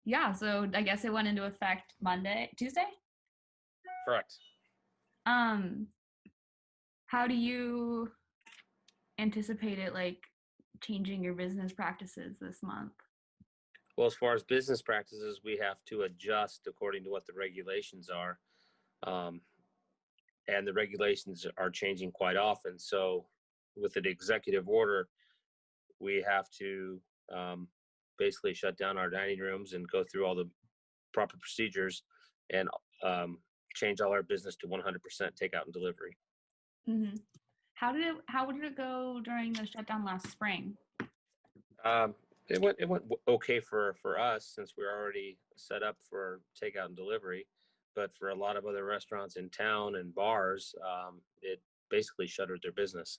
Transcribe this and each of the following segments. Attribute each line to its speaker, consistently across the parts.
Speaker 1: Yeah, so I guess it went into effect Tuesday?
Speaker 2: Correct.
Speaker 1: Um, how do you anticipate it like changing your business practices this month?
Speaker 2: Well, as far as business practices, we have to adjust according to what the regulations are. Um, and the regulations are changing quite often. So, with an executive order, we have to um, basically shut down our dining rooms and go through all the proper procedures and um, change all our business to 100% takeout and delivery.
Speaker 1: Hmm. How did it go during the shutdown last spring?
Speaker 2: Um, it went okay for us since we're already set up for takeout and delivery, but for a lot of other restaurants in town and bars, it basically shuttered their business.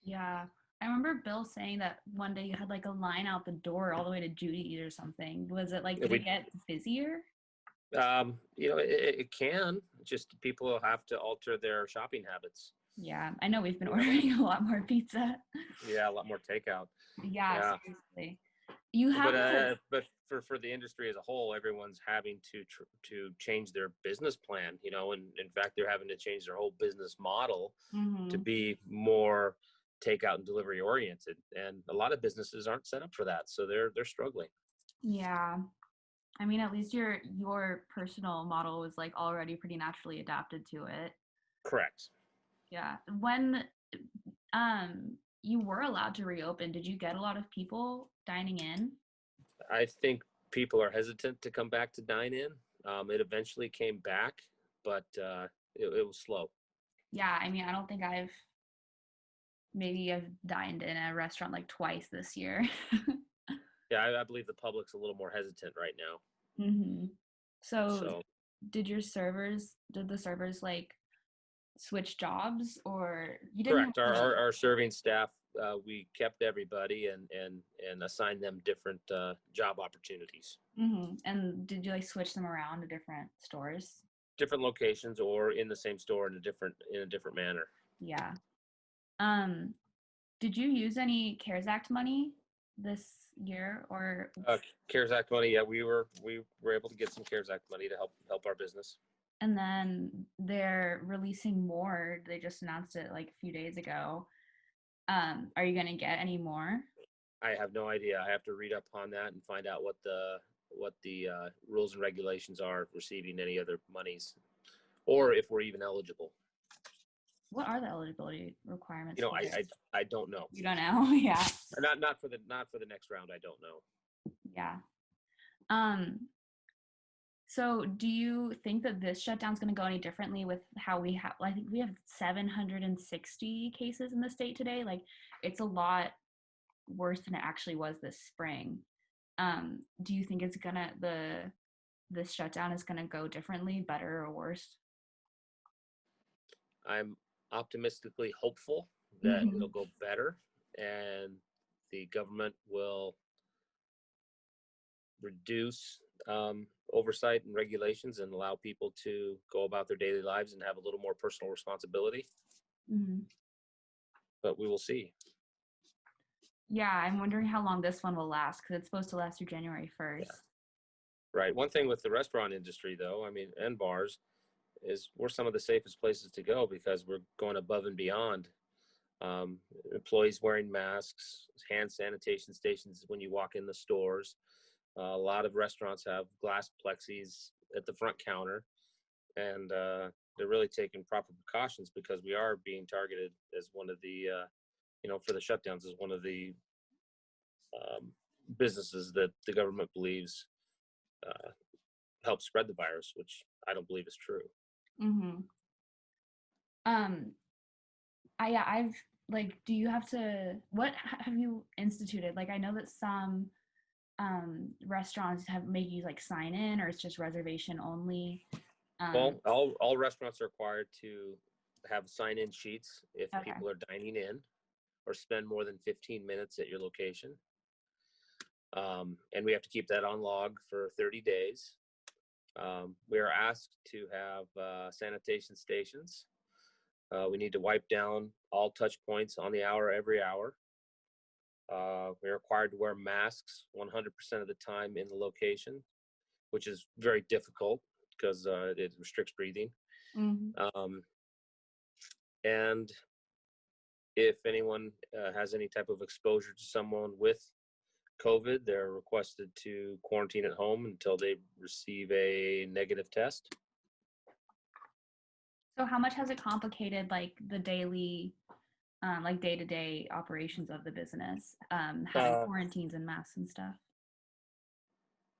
Speaker 1: Yeah. I remember Bill saying that one day you had like a line out the door all the way to Judy's or something. Was it like, did it
Speaker 2: We,
Speaker 1: get busier?
Speaker 2: it can just people have to alter their shopping habits.
Speaker 1: Yeah, I know we've been
Speaker 2: You know,
Speaker 1: ordering a lot more pizza.
Speaker 2: yeah, a lot more takeout.
Speaker 1: Yeah,
Speaker 2: Yeah,
Speaker 1: seriously. You
Speaker 2: but
Speaker 1: have a,
Speaker 2: for the industry as a whole, everyone's having to change their business plan. And in fact, they're having to change their whole business model to
Speaker 1: mhm.
Speaker 2: be more takeout and delivery oriented. And a lot of businesses aren't set up for that, so they're struggling.
Speaker 1: Yeah. I mean, at least your personal model was like already pretty naturally adapted to it.
Speaker 2: Correct.
Speaker 1: Yeah. When you were allowed to reopen, did you get a lot of people dining in?
Speaker 2: I think people are hesitant to come back to dine in. It eventually came back, but it was slow.
Speaker 1: Yeah, I mean, I don't think I've dined in a restaurant like twice this year.
Speaker 2: Yeah, I believe the public's a little more hesitant right now.
Speaker 1: Hmm. So,
Speaker 2: So
Speaker 1: did the servers like switch jobs or you didn't
Speaker 2: correct.
Speaker 1: have
Speaker 2: Our
Speaker 1: to?
Speaker 2: our, our serving staff, we kept everybody and assigned them different job opportunities,
Speaker 1: Hmm. And did you like switch them around to different stores?
Speaker 2: different locations, or in the same store in a different manner.
Speaker 1: Yeah. Um, did you use any CARES Act money this year or
Speaker 2: CARES Act money, yeah, we were able to get some CARES Act money to help our business.
Speaker 1: and then they're releasing more. They just announced it like a few days ago. Are you gonna get any more?
Speaker 2: I have no idea. I have to read up on that and find out what the rules and regulations are receiving any other monies, or if we're even eligible.
Speaker 1: What are the eligibility requirements
Speaker 2: You know,
Speaker 1: for
Speaker 2: I
Speaker 1: it?
Speaker 2: I, I don't know.
Speaker 1: You don't know? Yeah.
Speaker 2: Not for the next round. I don't know.
Speaker 1: Yeah. Um, so do you think that this shutdown's going to go any differently with how we have, I think we have 760 cases in the state today. Like it's a lot worse than it actually was this spring. Do you think it's gonna this shutdown is gonna go differently, better or worse?
Speaker 2: I'm optimistically hopeful that it'll
Speaker 1: Hmm.
Speaker 2: go better, and the government will reduce oversight and regulations and allow people to go about their daily lives and have a little more personal responsibility.
Speaker 1: Hmm.
Speaker 2: But we will see.
Speaker 1: Yeah, I'm wondering how long this one will last because it's supposed to last through January
Speaker 2: Yeah.
Speaker 1: 1st.
Speaker 2: Right. One thing with the restaurant industry, though, I mean, and bars, is we're some of the safest places to go because we're going above and beyond. Um, Employees wearing masks, hand sanitation stations when you walk in the stores. A lot of restaurants have glass plexis at the front counter, and they're really taking proper precautions because we are being targeted as one of for the shutdowns, as one of the um, businesses that the government believes uh, help spread the virus, which I don't believe is true.
Speaker 1: Hmm. Um, I've like, do you have to? What have you instituted? Like, I know that some restaurants have make you like sign in, or it's just reservation only. Um,
Speaker 2: Well, all restaurants are required to have sign-in sheets if
Speaker 1: okay.
Speaker 2: people are dining in or spend more than 15 minutes at your location. And we have to keep that on log for 30 days. We are asked to have sanitation stations. We need to wipe down all touch points on the hour every hour. We're required to wear masks 100% of the time in the location. which is very difficult because it restricts breathing.
Speaker 1: Hmm.
Speaker 2: Um, and if anyone has any type of exposure to someone with COVID, they're requested to quarantine at home until they receive a negative test.
Speaker 1: So how much has it complicated like the daily, like day-to-day operations of the business, having
Speaker 2: Uh,
Speaker 1: quarantines and masks and stuff?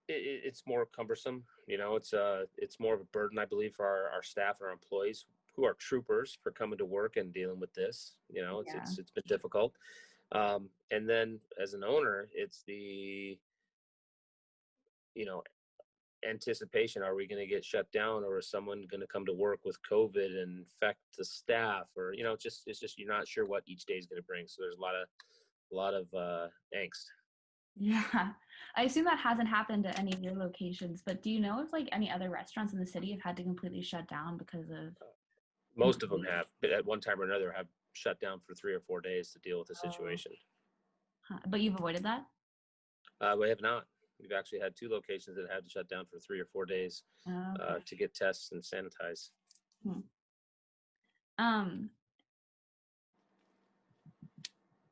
Speaker 2: it's more cumbersome. It's more of a burden, I believe, for our staff and our employees who are troopers for coming to work and dealing with this.
Speaker 1: Yeah.
Speaker 2: It's been difficult. And then as an owner, it's the you know anticipation: are we going to get shut down, or is someone going to come to work with COVID and infect the staff? Or it's just you're not sure what each day is going to bring. So there's a lot of angst.
Speaker 1: Yeah. I assume that hasn't happened at any of your locations, but do you know if like any other restaurants in the city have had to completely shut down because of
Speaker 2: Most of them
Speaker 1: employees?
Speaker 2: have, but at one time or another, have shut down for 3 or 4 days to deal with the
Speaker 1: Oh.
Speaker 2: situation.
Speaker 1: Huh. But you've avoided that?
Speaker 2: We have not. We've actually had 2 locations that had to shut down for 3 or 4 days
Speaker 1: Oh, okay.
Speaker 2: to get tests and sanitize.
Speaker 1: Hmm. Um,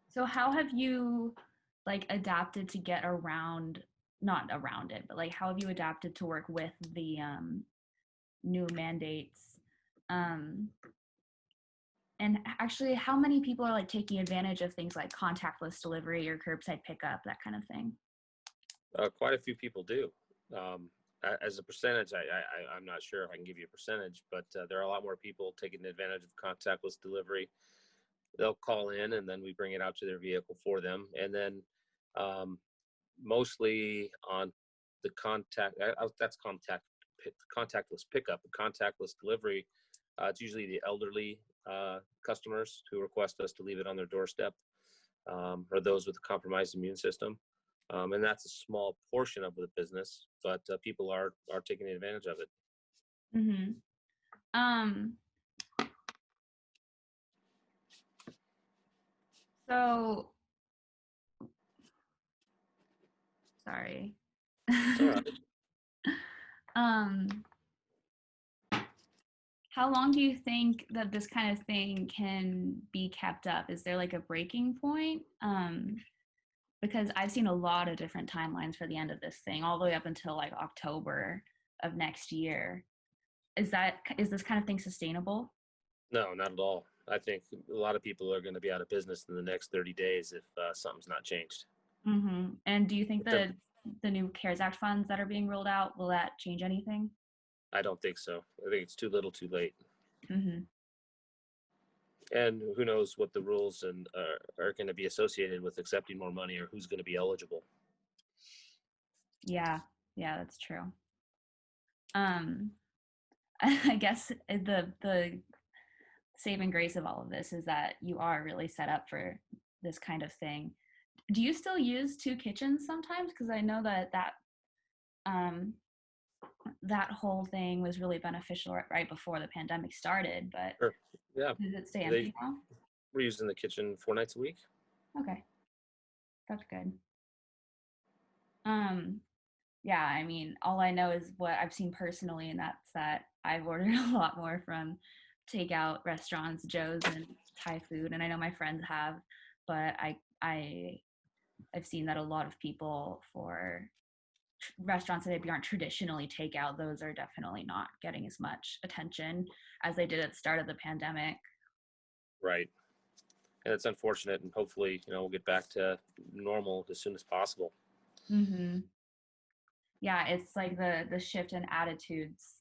Speaker 1: so how have you like adapted to get around, not around it, but like how have you adapted to work with the new mandates? Um, and actually, how many people are like taking advantage of things like contactless delivery or curbside pickup, that kind of thing?
Speaker 2: Quite a few people do. Um, as a percentage, I'm not sure if I can give you a percentage, but there are a lot more people taking advantage of contactless delivery. They'll call in and then we bring it out to their vehicle for them. And then um, mostly on the contactless pickup, the contactless delivery. It's usually the elderly customers who request us to leave it on their doorstep, or those with a compromised immune system. And that's a small portion of the business, but people are taking advantage of it.
Speaker 1: Mm-hmm. Um, so sorry.
Speaker 2: It's all right.
Speaker 1: um, how long do you think that this kind of thing can be kept up? Is there like a breaking point? Because I've seen a lot of different timelines for the end of this thing, all the way up until like October of next year. Is this kind of thing sustainable?
Speaker 2: No, not at all. I think a lot of people are going to be out of business in the next 30 days if something's not changed.
Speaker 1: Mm-hmm. And do you think
Speaker 2: If they're,
Speaker 1: that the new CARES Act funds that are being rolled out will that change anything?
Speaker 2: I don't think so. I think it's too little, too late.
Speaker 1: Mm-hmm.
Speaker 2: And who knows what the rules and are going to be associated with accepting more money, or who's going to be eligible.
Speaker 1: Yeah, yeah, that's true. Um, I guess the saving grace of all of this is that you are really set up for this kind of thing. Do you still use two kitchens sometimes? Because I know um, that whole thing was really beneficial right before the pandemic started, but
Speaker 2: Sure. Yeah,
Speaker 1: does it stay
Speaker 2: they
Speaker 1: empty now?
Speaker 2: we're using the kitchen 4 nights a week.
Speaker 1: Okay, that's good. Um, yeah, I mean, all I know is what I've seen personally, and that's that I've ordered a lot more from takeout restaurants, Joe's and Thai food, and I know my friends have, but I I've seen that a lot of people for restaurants that maybe aren't traditionally takeout, those are definitely not getting as much attention as they did at the start of the pandemic.
Speaker 2: Right. And it's unfortunate, and hopefully, we'll get back to normal as soon as possible.
Speaker 1: Hmm. Yeah, it's like the shift in attitudes.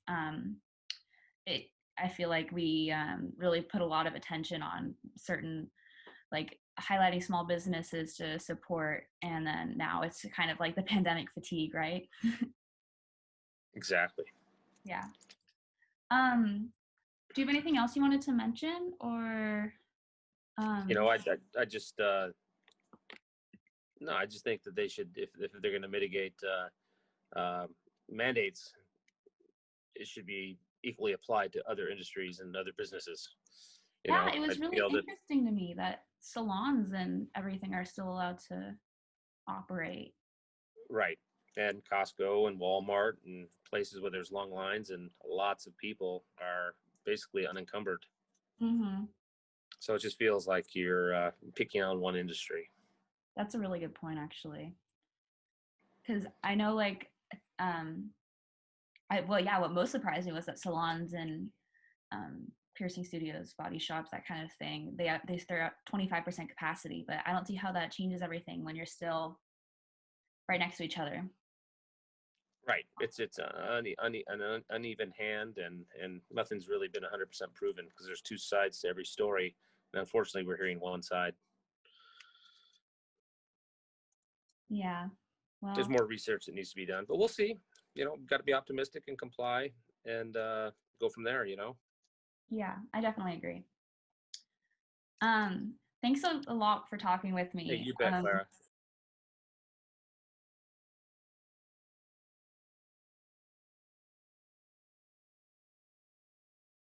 Speaker 1: It I feel like we really put a lot of attention on certain, like highlighting small businesses to support, and then now it's kind of like the pandemic fatigue, right?
Speaker 2: Exactly.
Speaker 1: Yeah. Um, do you have anything else you wanted to mention, or um,
Speaker 2: I just no, I just think that they should, if they're going to mitigate mandates, it should be equally applied to other industries and other businesses.
Speaker 1: yeah, it
Speaker 2: I
Speaker 1: was really
Speaker 2: feel that
Speaker 1: interesting to me that salons and everything are still allowed to operate.
Speaker 2: right. And Costco and Walmart and places where there's long lines and lots of people are basically unencumbered.
Speaker 1: Mm-hmm.
Speaker 2: So it just feels like you're picking on one industry.
Speaker 1: That's a really good point, actually. Because I know, like, um, well, yeah, what most surprised me was that salons and piercing studios, body shops, that kind of thing, they're at 25% capacity, but I don't see how that changes everything when you're still right next to each other.
Speaker 2: Right. It's an uneven hand, and nothing's really been 100% proven because there's two sides to every story, and unfortunately, we're hearing one side.
Speaker 1: Yeah.
Speaker 2: There's
Speaker 1: Well,
Speaker 2: more research that needs to be done, but we'll see. Got to be optimistic and comply, and go from there.
Speaker 1: yeah, I definitely agree. Thanks a lot for talking with
Speaker 2: Hey,
Speaker 1: me.
Speaker 2: you bet, Clara.